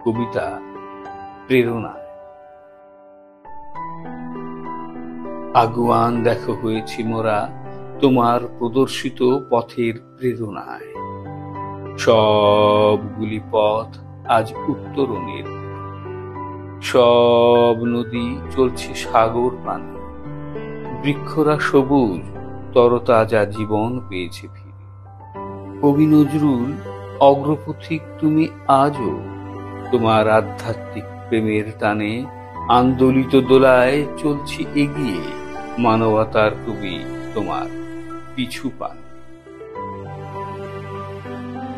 কবিতা প্রেরণায়। আগুয়ান দেখো হয়েছি মোরা তোমার প্রদর্শিত পথের প্রেরণায়। সবগুলি পথ আজ উত্তরণের, সব নদী চলছে সাগর পানে। বৃক্ষরা সবুজ তরতাজা জীবন পেয়েছে ফিরে। কবি নজরুল, অগ্রপথিক তুমি আজও, তোমার আধ্যাত্মিক প্রেমের টানে আন্দোলিত দোলায় চলছি এগিয়ে। মানবতার কবি তোমার পিছু পান।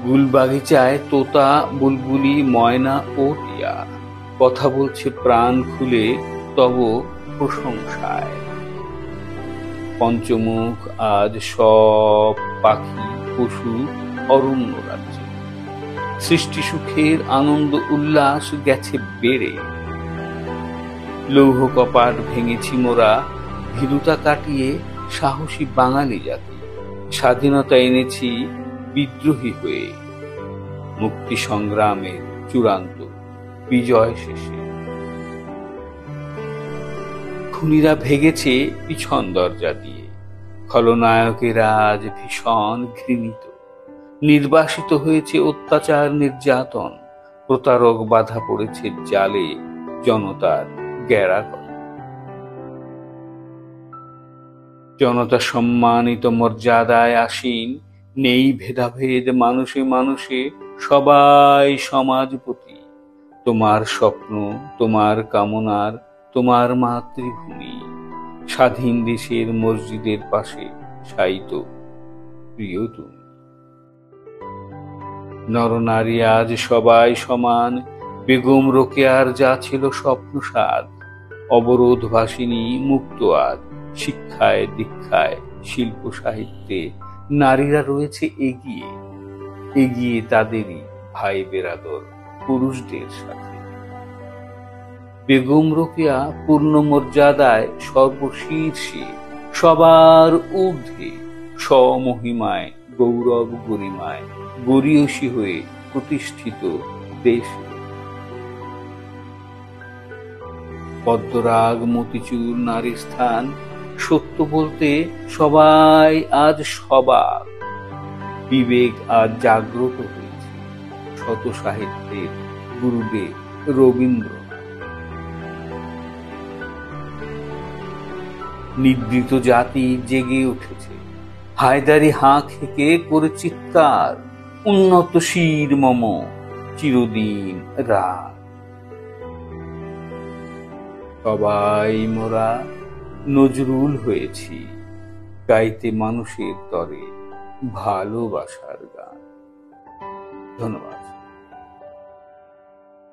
গুলবাগিচায় তোতা বুলবুলি ময়না ও টিয়া কথা বলছে প্রাণ খুলে তব প্রশংসায়। পঞ্চমুখ আজ সব পাখি পশু অরণ্য রাজ্যে। সৃষ্টি সুখের আনন্দ উল্লাস গেছে বেড়ে। লৌহ কপাট ভেঙেছি মোরা ভীরুতা কাটিয়ে সাহসী বাঙালি জাতি। স্বাধীনতা এনেছি বিদ্রোহী হয়ে, মুক্তি সংগ্রামের চূড়ান্ত বিজয় শেষে। খুনিরা ভেগেছে পিছন দরজা দিয়ে, খলনায়কেরা আজ ভীষণ ঘৃণিত। নির্বাসিত হয়েছে অত্যাচার নির্যাতন, প্রতারক বাধা পড়েছে জালে জনতার গ্যারাকন। জনতা সম্মানিত মর্যাদায় আসীন, নেই ভেদাভেদ মানুষে মানুষে, সবাই সমাজপতি। তোমার স্বপ্ন, তোমার কামনার, তোমার মাতৃভূমি। স্বাধীন দেশের মসজিদের পাশে শায়িত প্রিয় তুমি। নরনারী আজ সবাই সমান, বেগম রোকেয়ার যা ছিল স্বপ্নসাদ। অবরোধ ভাসিনী মুক্ত আজ, শিক্ষায় দীক্ষায় শিল্প সাহিত্যে নারীরা রয়েছে এগিয়ে। এগিয়ে তাদেরই ভাই বেরাদর পুরুষদের সাথে। বেগম রোকেয়া পূর্ণ মর্যাদায় সর্বশীর্ষে, সবার ঊর্ধ্বে, স্বমহিমায় গৌরব গরিমায় গরীয়সী হয়ে প্রতিষ্ঠিত দেশে। পদ্মরাগ মতিচুর নারী স্থান, সত্য বলতে সবাই আজ সবাক। বিবেক আজ জাগ্রত হয়েছে, শত সাহিত্যের গুরুদেব রবীন্দ্রনাথ। নিদ্রিত জাতি জেগে উঠেছে, হায়দারি হাঁ খেকে করে চিৎকার, উন্নত শির মম চিরদিন রাত। সবাই মোরা নজরুল হয়েছি, গাইতে মানুষের তরে ভালোবাসার গান। ধন্যবাদ।